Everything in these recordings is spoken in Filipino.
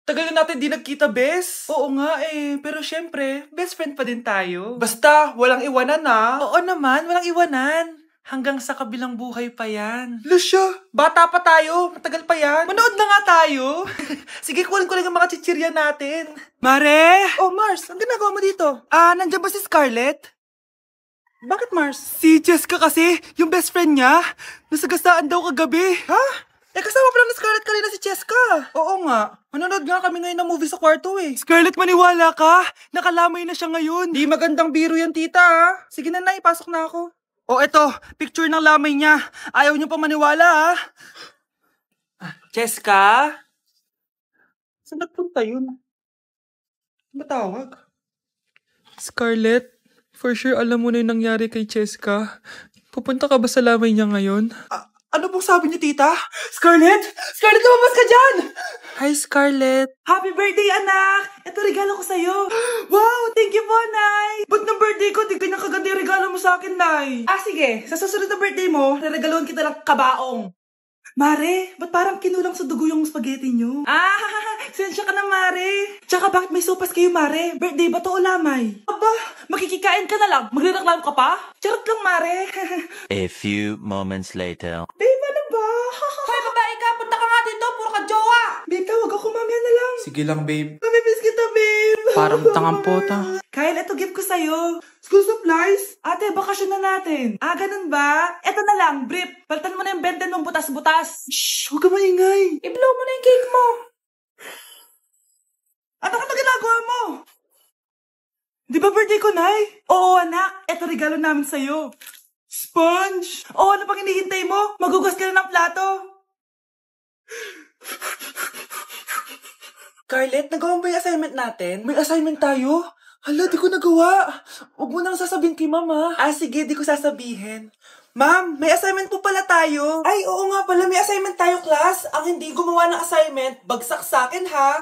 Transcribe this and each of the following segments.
Tagal na natin di nagkita, bes. Oo nga eh, pero syempre, best friend pa din tayo. Basta, walang iwanan na. Oo naman, walang iwanan. Hanggang sa kabilang buhay pa yan. Lucia, bata pa tayo. Matagal pa yan. Manood na nga tayo. Sige, kunin ko lang ang mga chichirya natin. Mare! Oh, Mars, ang ginagawa mo dito? Nandiyan ba si Scarlett? Bakit, Mars? Si Jessica kasi, yung best friend niya. Nasagasaan daw kagabi. Ha? Kasama pala na Scarlett kanina si Jessica. Oo nga. Manonood nga kami ngayon ng movie sa kwarto eh. Scarlett, maniwala ka. Nakalamay na siya ngayon. Di magandang biro yan, tita ha. Sige na, ipasok na ako. Oh, eto. Picture ng lamay niya. Ayaw niyo pa maniwala ha. Jessica? Saan nagpunta yun? Matawag? Scarlett, for sure alam mo na yung nangyari kay Jessica. Pupunta ka ba sa lamay niya ngayon? Ano pong sabi niyo, tita? Scarlett? Scarlett, lumabas ka dyan! Hi, Scarlett. Happy birthday, anak! Ito regalo ko sa'yo. Wow, thank you po, Nay! Ba't ng birthday ko, di ganyan kaganda yung regalo mo sa akin, Nay? Sige. Sa susunod na birthday mo, reregaloan kita ng kabaong. Mare, ba't parang kinulang sa dugo yung spaghetti nyo? Sensya ka na, Mare. Tsaka bakit may sopas kayo, Mare? Birthday ba to o lamay? Aba, makikikain ka na lang. Magrereklamo ka pa? Charot lang, Mare. A few moments later. Babe, ano ba? Hoy, babae ka. Punta ka nga dito. Puro ka jowa. Babe, tawag ako. Mamaya na lang. Sige lang, babe. Mamimiss kita, babe. Parang tangang pota. Kyle, ito gift ko sa'yo. School supplies? Ate, bakasyon na natin. Ganun ba? Eto na lang, brief. Palitan mo na yung benten mong butas-butas. Shhh, huwag ka maingay. I-blow mo na yung cake mo. Ano ka na ginagawa mo? Di ba birthday ko, Nay? Oo, anak. Eto regalo namin sa'yo. Sponge? Oo, ano pang hinihintay mo? Magugas ka na ng plato. Scarlett, nagawa mo ba yung assignment natin? May assignment tayo? Hala, di ko nagawa. Huwag mo nang sasabihin kay Mama. Sige, di ko sasabihin. Ma'am, may assignment po pala tayo. Ay, oo nga pala, may assignment tayo, class. Ang hindi gumawa ng assignment, bagsak sa akin, ha?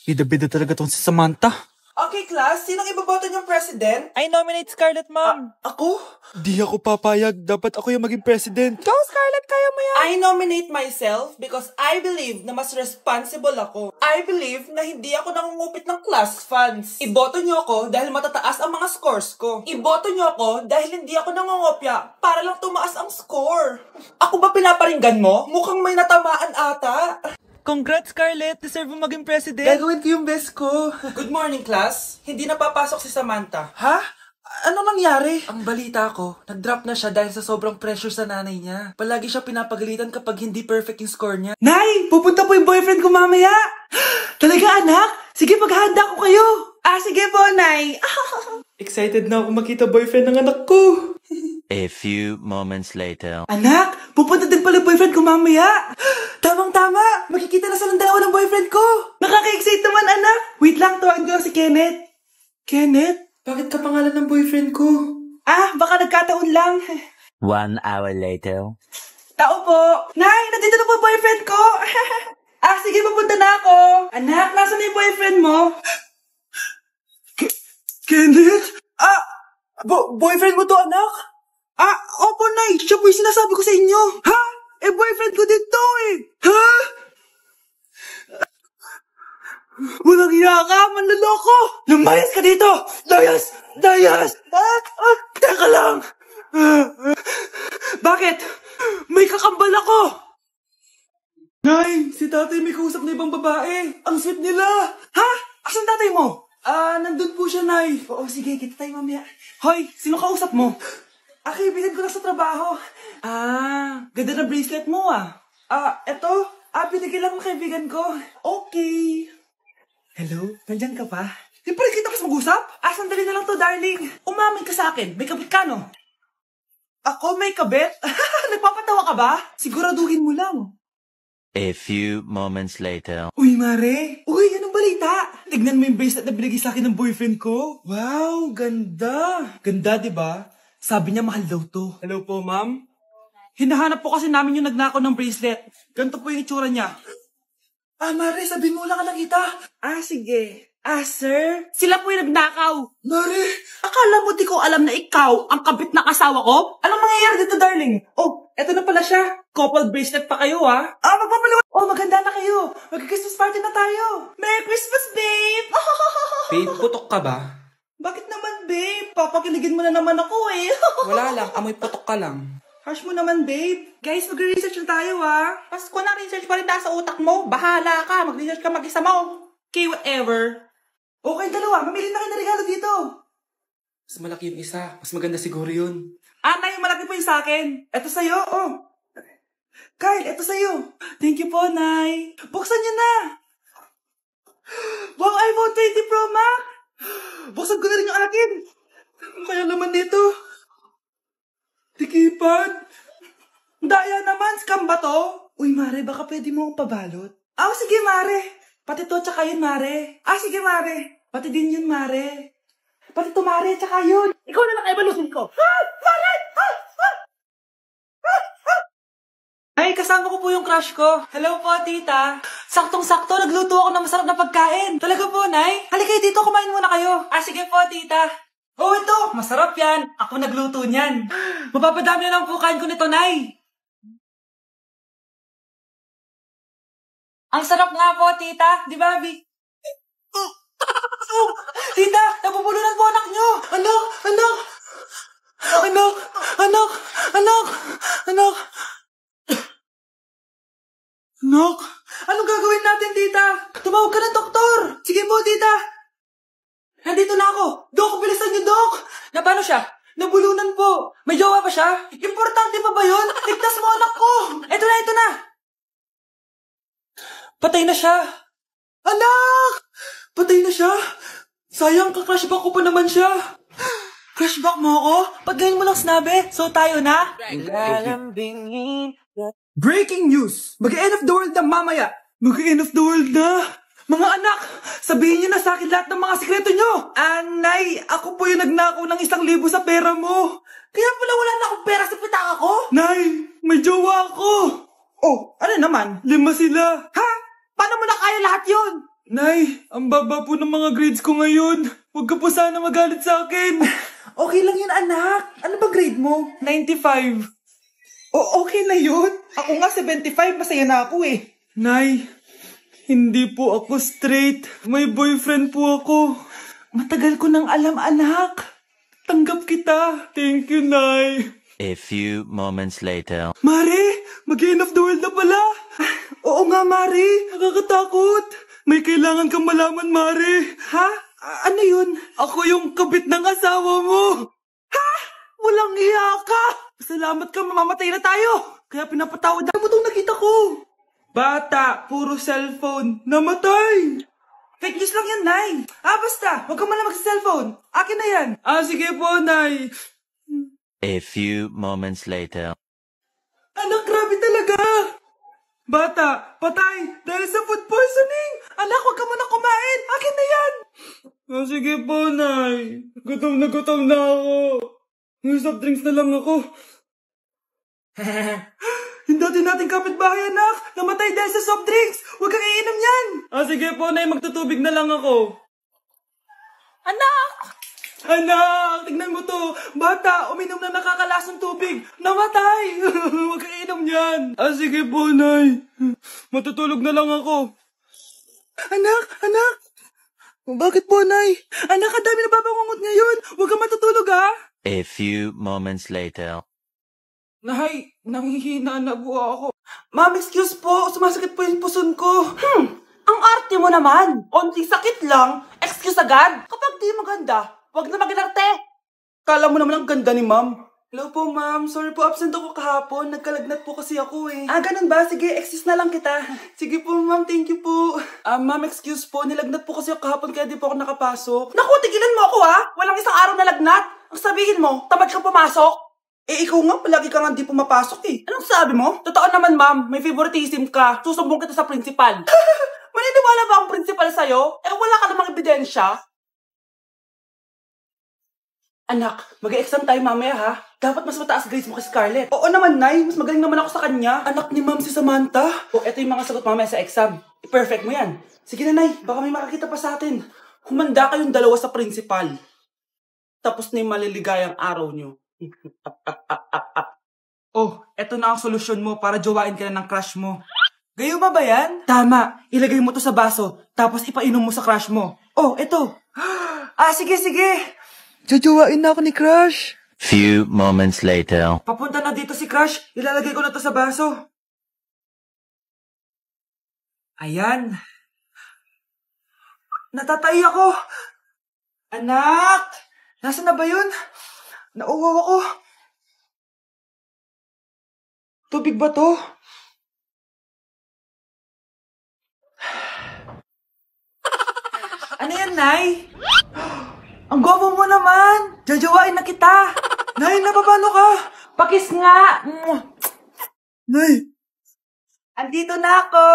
Bida-bida talaga tong si Samantha. Okay, class. Sinong iboboto niyong president? I nominate Scarlett, ma'am. Ako? Di ako papayag. Dapat ako yung maging president. Go, Scarlett! Kaya mo yan! I nominate myself because I believe na mas responsible ako. I believe na hindi ako nangungupit ng class funds. Iboto niyo ako dahil matataas ang mga scores ko. Iboto niyo ako dahil hindi ako nangungopya para lang tumaas ang score. Ako ba pinaparinggan mo? Mukhang may natamaan ata. Congrats, Scarlett! Deserve mo maging president. Gagawin ko yung best ko. Good morning, class. Hindi na papasok si Samantha. Ha? Ano nangyari? Ang balita ko, nag-drop na siya dahil sa sobrang pressure sa nanay niya. Palagi siya pinapagalitan kapag hindi perfect yung score niya. Nay! Pupunta po yung boyfriend ko mamaya! Talaga, anak? Sige, paghahanda ko kayo! Sige po, Nay! Excited na ako makita boyfriend ng anak ko. A few moments later. Anak, pupunta din pala boyfriend ko mamaya. Tamang-tama, makikita na sa dalawa ng boyfriend ko. Nakaka-excite naman, anak. Wait lang, tawagin ko lang si Kenneth. Kenneth? Bakit ka pangalan ng boyfriend ko? Baka nagkataon lang. 1 hour later. Tao po. Nay, nandito na po boyfriend ko. Sige, pupunta na ako. Anak, nasa na yung boyfriend mo? Kenneth? Boyfriend mo to, anak? Opo, Nay. Siya po yung sinasabi ko sa inyo. Ha? Boyfriend ko din to eh. Ha? Walang hiya ka, manloloko. Lumayas ka dito. Layas. Teka lang. Bakit? May kakambal ako. Nay, si tatay may kausap na ibang babae. Ang sweet nila. Ha? Asan tatay mo? Nandun po siya, Nay. Oo, sige, kita tayo mamaya. Hoy, sino kausap mo? Kaibigan ko lang sa trabaho. Ganda na bracelet mo eto. Binigyan lang ng kaibigan ko. Okay. Hello? Nandyan ka pa? Di pa rin kita kasi mag-usap? Sandali na lang to, darling. Umamin ka sa akin. May kabit ka, no? Ako may kabit? Nagpapatawa ka ba? Siguraduhin mo lang. A few moments later. Uy, Mare! Uy, anong balita? Tignan mo yung bracelet na binigay sa akin ng boyfriend ko. Wow, ganda. Ganda, di ba? Sabi niya mahal daw to. Hello po, ma'am? Hinahanap po kasi namin yung nagnakaw ng bracelet. Ganito po yung itsura niya. Mare, sabihin mo lang ka nakita. Sige. Sir? Sila po yung nagnakaw. Mare! Akala mo di ko alam na ikaw ang kabit na asawa ko? Anong mangyayari dito, darling? Eto na pala siya. Couple bracelet pa kayo, Magpapaliwan. Maganda na kayo. party na tayo. Merry Christmas, babe! Babe, putok ka ba? Bakit naman, babe? Papakiligin mo na naman ako eh. Wala lang, amoy putok ka lang. Harsh mo naman, babe. Guys, mag-research na tayo, ha? Pasko na, research pa rin sa utak mo. Bahala ka, mag-research ka mag-isa mo. Okay, whatever. Okay, dalawa, mamili na kayo na regalo dito. Mas malaki yung isa. Mas maganda siguro yun. Nay, malaki po yung sa akin. Eto sa'yo, oh. Kyle, eto sa'yo. Thank you po, Nay. Buksan niyo na. Wow, iPhone 20 Pro Max. Buksan ko na rin yung akin. Kaya naman dito. Tikipad. Daya naman, scam ba to? Uy, Mare, baka pwede mo akong pabalot. Sige, Mare. Pati to, tsaka yun, Mare. Sige, Mare. Pati din yun, Mare. Pati to, Mare, tsaka yun. Ikaw na lang kaibalusin ko. Mare! Ay, kasama ko po yung crush ko. Hello po, tita. Saktong-sakto, nagluto ako ng masarap na pagkain. Talaga po, Nay? Halika dito, kumain muna kayo. Sige po, tita. Oh, ito, masarap yan. Ako nagluto niyan. Mapapadami na lang po kain ko nito, Nay. Ang sarap nga po, tita. Di ba, Bi? Tita, nabubulunan po anak nyo. Anak. Anak, anong gagawin natin, tita? Tumawag ka ng doktor. Sige po, tita. Nandito na ako. Dok, bilisan niyo, Dok. Na paano siya? Nabulunan po. May jowa pa siya? Importante pa ba yun? Ligtas mo anak ko. Ito na. Patay na siya. Anak! Patay na siya. Sayang, ka-crushback ko pa naman siya. Crushback mo ako? Pag ganyan mo lang sinabi, so tayo na? Breaking news! Mag-end of the world na mamaya! Mag-end of the world na! Mga anak, sabihin niyo na sa akin lahat ng mga sikreto niyo! Nay, ako po yung nagnakaw ng 1,000 sa pera mo! Kaya pala wala na akong pera sa pitaka ko? Nay, may jowa ako! Oh, ano naman? 5 sila! Ha? Paano mo na kaya lahat yun? Nay, ang baba po ng mga grades ko ngayon. Huwag ka po sana magalit sa akin. Okay lang yun, anak. Ano ba grade mo? 95. Okay na yun. Ako nga 75, masaya na ako eh. Nay, hindi po ako straight. May boyfriend po ako. Matagal ko nang alam, anak. Tanggap kita. Thank you, Nay. A few moments later. Mare, mag-end of the world na pala. Oo nga, Mare. Nakakatakot. May kailangan kang malaman, Mare. Ha? Ano yun? Ako yung kabit ng asawa mo. Ha? Walang iya ka. Salamat ka, mamamatay na tayo. Kaya pinapatawad mo itong nakita ko. Bata, puro cellphone. Namatay. Fake news lang yan, Nay. Basta. Huwag ka malamag sa cellphone. Akin na yan. Sige po, Nay. A few moments later. Anak, grabe talaga. Bata, patay. Dahil sa food poisoning. Anak, huwag ka muna kumain. Akin na yan. Sige po, Nay. Gutom na ako. Soft drinks na lang ako. Yung dati nating kapitbahay, anak. Namatay dahil sa soft drinks. Huwag kang iinom yan. Sige po, Nay. Magtutubig na lang ako. Anak! Anak! Tignan mo to. Bata, uminom na nakakalasang tubig. Namatay. Huwag kang iinom yan. Sige po, Nay. Matutulog na lang ako. Anak! Bakit po, Nay? Anak, ang dami na babangungot ngayon. Huwag kang matutulog, ha? A few moments later. Nay, nanghihina na po ako. Ma'am, excuse po. Sumasakit po yung puson ko. Ang arte mo naman. Onting sakit lang. Excuse agad. Kapag di maganda, wag na mag-inarte. Kala mo naman ang ganda ni Ma'am. Hello po, Ma'am. Sorry po, absent ako kahapon. Nagkalagnat po kasi ako eh. Ganun ba? Sige, excuse na lang kita. Sige po, Ma'am. Thank you po. Ma'am, excuse po. Nilagnat po kasi ako kahapon kaya di po ako nakapasok. Naku, tigilan mo ako ha. Walang isang araw na lagnat. Ang sabihin mo, tamad kang pumasok. Ikaw nga, palagi ka nga di pumapasok eh. Anong sabi mo? Totoo naman, Ma'am. May favoritism ka. Susumbong kita sa principal. Maniniwala ba ang principal sa'yo? Wala ka namang ebidensya. Anak, mag-e-exam tayo mamaya ha. Dapat mas mataas grades mo kay Scarlett. Oo naman, Nay. Mas magaling naman ako sa kanya. Anak ni Ma'am si Samantha. Eto yung mga sagot mamaya sa exam. I-perfect mo yan. Sige na, Nay. Baka may makakita pa sa atin. Humanda kayong dalawa sa principal. Tapos na yung maliligayang araw nyo. Eto na ang solusyon mo para jowain ka na ng crush mo. Gayuma ba yan? Tama. Ilagay mo to sa baso, tapos ipainom mo sa crush mo. Oh, eto. Sige, sige. Jajawain na ako ni Crush. Few moments later. Papunta na dito si Crush. Ilalagay ko na to sa baso. Ayan. Natatay ako. Anak! Nasaan na ba yun? Nauwaw ako. Tubig ba to? Ano yan, Nay? Ang gwapo mo naman! Jajawain na kita! Nay, napapano ka? Pakis nga! Nay! Andito na ako!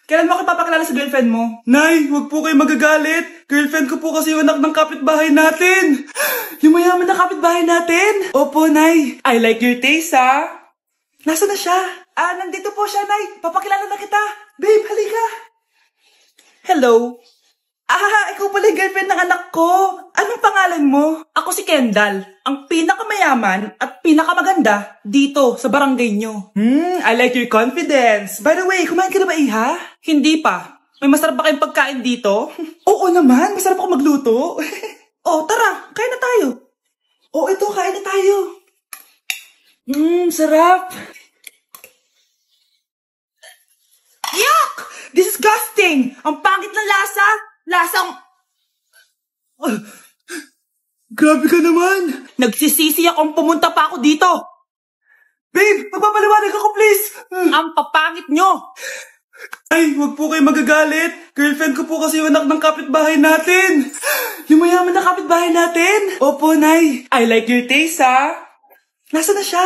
Kailan mo ako papakilala sa girlfriend mo? Nay, huwag po kayo magagalit. Girlfriend ko po kasi yung anak ng kapitbahay natin. Yung mayaman na kapitbahay natin. Opo, Nay. I like your taste, ha? Nasaan na siya? Nandito po siya, Nay. Papakilala na kita. Babe, halika. Hello. Ikaw pala yung girlfriend ng anak ko. Anong pangalan mo? Ako si Kendall, ang pinakamayaman at pinakamaganda dito sa barangay nyo. I like your confidence. By the way, kumain ka na ba, Iha? Hindi pa. May masarap ba kayong pagkain dito? Oo naman, masarap ako magluto. Tara, kain na tayo. Ito, kain na tayo. Sarap. Yuck! Disgusting! Ang pangit ng lasa! Lasang... Grabe ka naman! Nagsisisi akong pumunta pa ako dito! Babe, magpapaliwanag ako please! Ang papangit nyo! Ay, wag po kayo magagalit! Girlfriend ko po kasi yung anak ng kapitbahay natin! Yung mayaman na kapitbahay natin! Opo, Nay! I like your taste, ha? Nasaan na siya?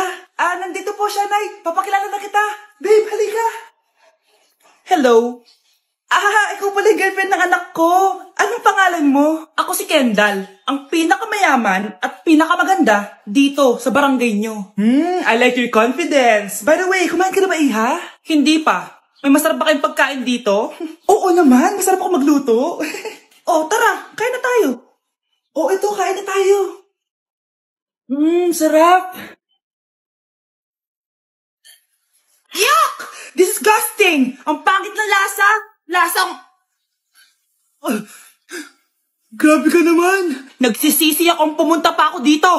Nandito po siya, Nay! Papakilala na kita! Babe, halika! Hello! Ikaw pala yung girlfriend ng anak ko. Anong pangalan mo? Ako si Kendall, ang pinakamayaman at pinakamaganda dito sa barangay nyo. I like your confidence. By the way, kumain ka na ba, Iha? Hindi pa. May masarap ba kayong pagkain dito? Oo naman, masarap ako magluto. Tara, kain na tayo. Ito, kain na tayo. Sarap. Yuck! Disgusting! Ang pangit ng lasa! Lasang... Grabe ka naman! Nagsisisi akong pumunta pa ako dito!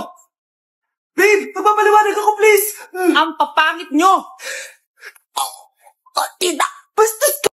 Babe, magpapaliwanag ako please! Ang papangit nyo! Basta